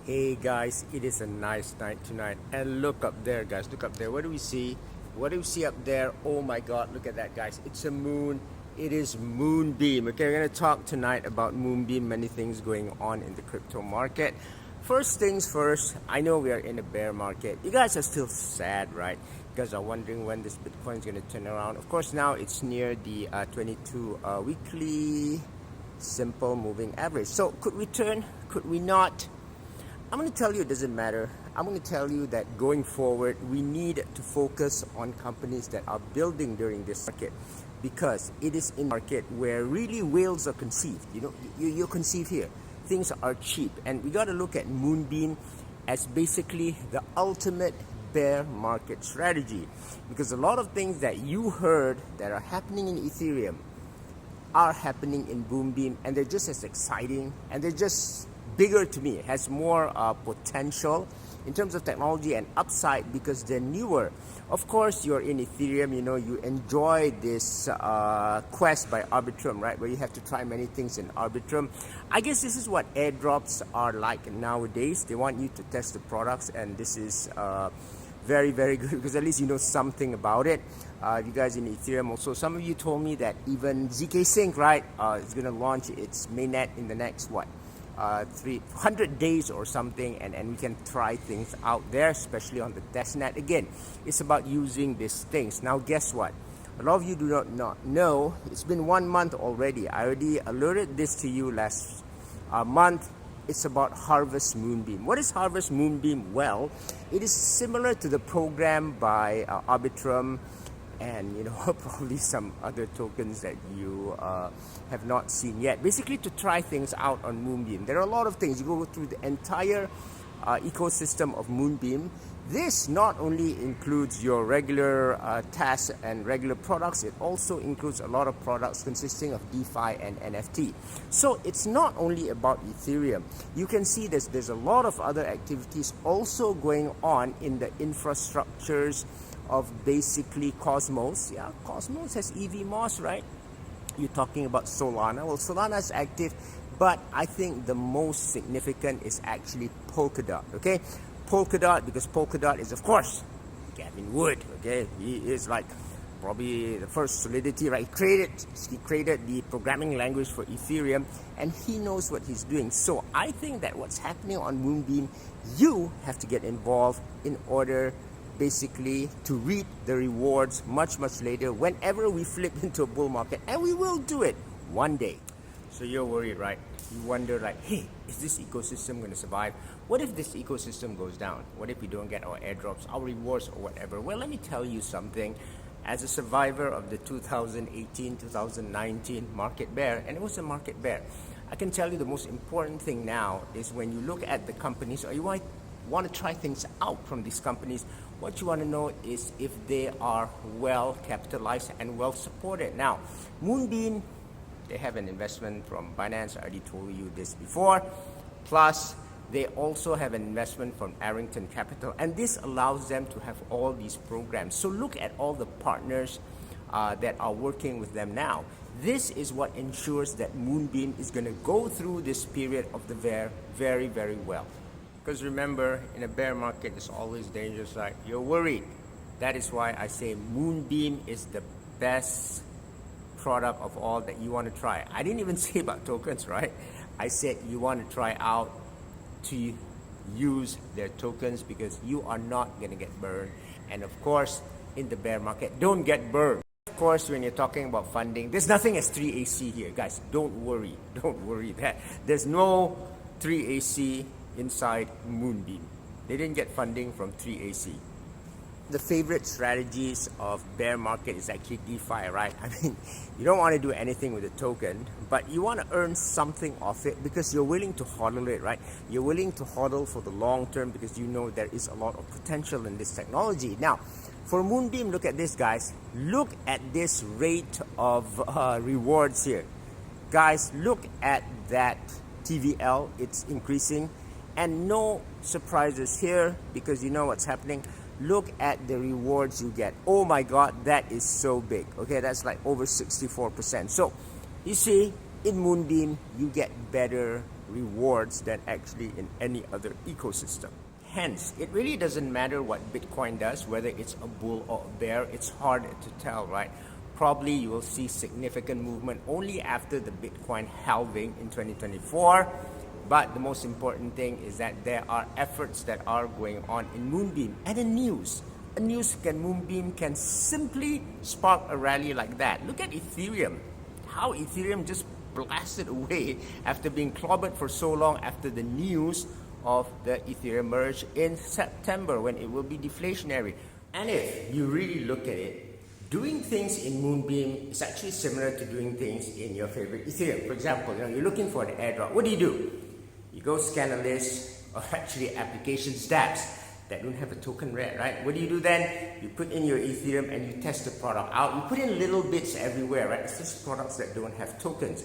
Hey guys, it is a nice night tonight, and look up there guys, look up there. What do we see? What do we see up there? Oh my god, look at that guys. It's a moon. It is Moonbeam. Okay, we're going to talk tonight about Moonbeam. Many things going on in the crypto market. First things first, I know we are in a bear market. You guys are still sad, right? You guys are wondering when this Bitcoin is going to turn around. Of course, now it's near the 22 weekly simple moving average. So could we turn? Could we not? I'm going to tell you it doesn't matter. I'm going to tell you that going forward, we need to focus on companies that are building during this market, because it is in market where really whales are conceived. You know, you're conceived here. Things are cheap, and we got to look at Moonbeam as basically the ultimate bear market strategy, because a lot of things that you heard that are happening in Ethereum are happening in Moonbeam, and they're just as exciting, and they're just bigger to me. It has more potential in terms of technology and upside because they're newer. Of course, you're in Ethereum, you know, you enjoy this quest by Arbitrum, right, where you have to try many things in Arbitrum. I guess this is what airdrops are like nowadays. They want you to test the products, and this is very, very good because at least you know something about it. You guys in Ethereum also, some of you told me that even ZkSync, right, is going to launch its mainnet in the next, 300 days or something, and we can try things out there, especially on the testnet. Again, it's about using these things. Now guess what, a lot of you do not know, it's been 1 month already. I already alerted this to you last month. It's about Harvest Moonbeam. What is Harvest Moonbeam? Well, it is similar to the program by Arbitrum and, you know, probably some other tokens that you have not seen yet. Basically, to try things out on Moonbeam. There are a lot of things. You go through the entire ecosystem of Moonbeam. This not only includes your regular tasks and regular products, it also includes a lot of products consisting of DeFi and NFT. So it's not only about Ethereum. You can see there's a lot of other activities also going on in the infrastructures of basically Cosmos. Yeah, Cosmos has EVMOS, right? You're talking about Solana. Well, Solana is active, but I think the most significant is actually Polkadot, okay? Polkadot, because Polkadot is, of course, Gavin Wood, okay? He is like probably the first Solidity, right? He created the programming language for Ethereum, and he knows what he's doing. So I think that what's happening on Moonbeam, you have to get involved in order basically to reap the rewards much later whenever we flip into a bull market, and we will do it one day. So you're worried, right? You wonder like, hey, is this ecosystem going to survive? What if this ecosystem goes down? What if we don't get our airdrops, our rewards, or whatever? Well, let me tell you something. As a survivor of the 2018-2019 market bear, and it was a market bear, I can tell you the most important thing now is when you look at the companies, or you want to try things out from these companies, what you want to know is if they are well capitalized and well supported. Now, Moonbeam, they have an investment from Binance. I already told you this before. Plus, they also have an investment from Arrington Capital, and this allows them to have all these programs. So look at all the partners that are working with them now. This is what ensures that Moonbeam is going to go through this period of the bear very, very well. Because remember, in a bear market, it's always dangerous, right? You're worried. That is why I say Moonbeam is the best product of all that you want to try. I didn't even say about tokens, right? I said you want to try out to use their tokens because you are not going to get burned. And of course, in the bear market, don't get burned. Of course, when you're talking about funding, there's nothing as 3AC here. Guys, don't worry. Don't worry that. There's no 3AC inside Moonbeam. They didn't get funding from 3AC. The favorite strategies of bear market is actually DeFi, right? I mean, you don't want to do anything with the token, but you want to earn something off it because you're willing to hodl it, right? You're willing to hodl for the long term because you know there is a lot of potential in this technology. Now, for Moonbeam, look at this, guys. Look at this rate of rewards here. Guys, look at that TVL. It's increasing. And no surprises here because you know what's happening. Look at the rewards you get. Oh my God, that is so big. Okay, that's like over 64%. So you see, in Moonbeam, you get better rewards than actually in any other ecosystem. Hence, it really doesn't matter what Bitcoin does, whether it's a bull or a bear. It's hard to tell, right? Probably you will see significant movement only after the Bitcoin halving in 2024. But the most important thing is that there are efforts that are going on in Moonbeam and in news. A news Moonbeam can simply spark a rally like that. Look at Ethereum. How Ethereum just blasted away after being clobbered for so long after the news of the Ethereum merge in September when it will be deflationary. And if you really look at it, doing things in Moonbeam is actually similar to doing things in your favorite Ethereum. For example, you're looking for an airdrop. What do? You go scan a list of actually applications, dApps that don't have a token rate, right? What do you do then? You put in your Ethereum and you test the product out. You put in little bits everywhere, right? It's just products that don't have tokens.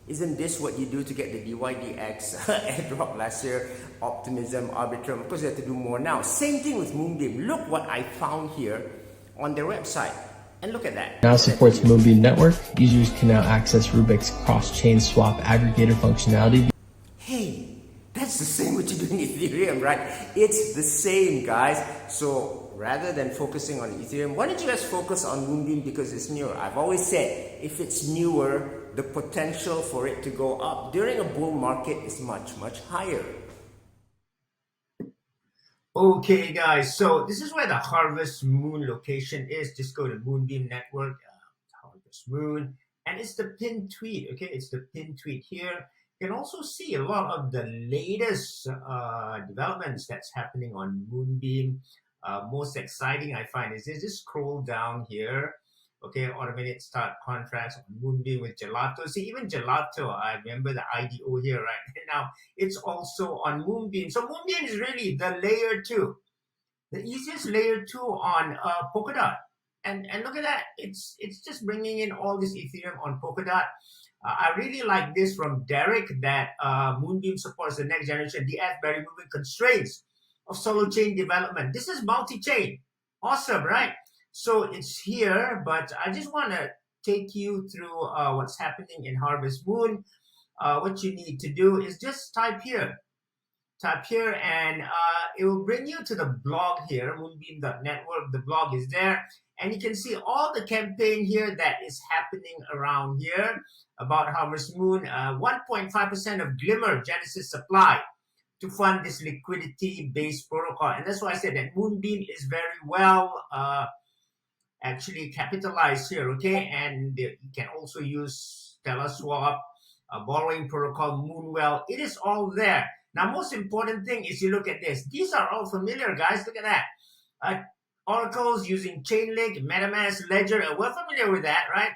Isn't this what you do to get the DYDX airdrop last year? Optimism, Arbitrum. Of course, you have to do more now. Same thing with Moonbeam. Look what I found here on their website. And look at that. Now supports Moonbeam Network. Users can now access Rubik's cross-chain swap aggregator functionality. Hey, that's the same what you do in Ethereum, right? It's the same, guys. So rather than focusing on Ethereum, why don't you guys focus on Moonbeam because it's newer? I've always said, if it's newer, the potential for it to go up during a bull market is much, much higher. Okay, guys, so this is where the Harvest Moon location is. Just go to Moonbeam Network, Harvest Moon, and it's the pinned tweet, okay? It's the pinned tweet here. You can also see a lot of the latest developments that's happening on Moonbeam. Most exciting, I find, is just scroll down here. Okay, automated start contracts on Moonbeam with Gelato. See, even Gelato, I remember the IDO here, right? Now, it's also on Moonbeam. So Moonbeam is really the layer 2. The easiest layer 2 on Polkadot. And look at that. It's just bringing in all this Ethereum on Polkadot. I really like this from Derek that Moonbeam supports the next generation DF by removing constraints of solo chain development. This is multi-chain. Awesome, right? So it's here, but I just want to take you through what's happening in Harvest Moon. What you need to do is just type here, and it will bring you to the blog here, moonbeam.network. The blog is there, and you can see all the campaign here that is happening around here about Harvest Moon. 1.5% of GLIMMER Genesis supply to fund this liquidity-based protocol, and that's why I said that Moonbeam is very well actually capitalized here, okay? And you can also use Stellar Swap, borrowing protocol, Moonwell. It is all there. Now, most important thing is you look at this. These are all familiar, guys. Look at that. Oracles using Chainlink, MetaMask, Ledger. We're familiar with that, right?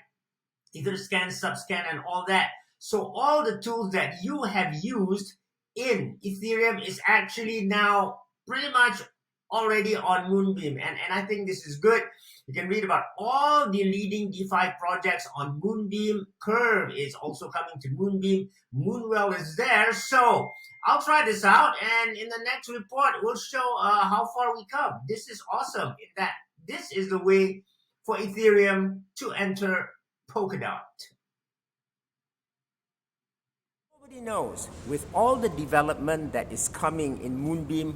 Etherscan, Subscan, and all that. So all the tools that you have used in Ethereum is actually now pretty much already on Moonbeam. And I think this is good. You can read about all the leading DeFi projects on Moonbeam. Curve is also coming to Moonbeam. Moonwell is there. So I'll try this out. And in the next report, we'll show how far we come. This is awesome in that this is the way for Ethereum to enter Polkadot. Nobody knows. With all the development that is coming in Moonbeam,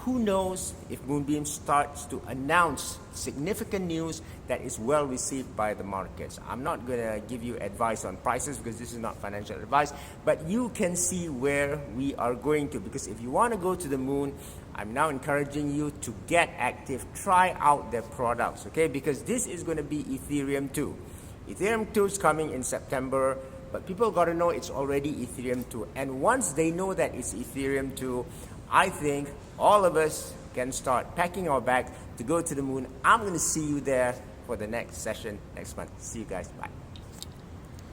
who knows if Moonbeam starts to announce significant news that is well received by the markets. I'm not going to give you advice on prices because this is not financial advice, but you can see where we are going to, because if you want to go to the moon, I'm now encouraging you to get active, try out their products, okay? Because this is going to be Ethereum 2. Ethereum 2 is coming in September, but people got to know it's already Ethereum 2. And once they know that it's Ethereum 2, I think all of us can start packing our bags to go to the moon. I'm going to see you there for the next session next month. See you guys. Bye.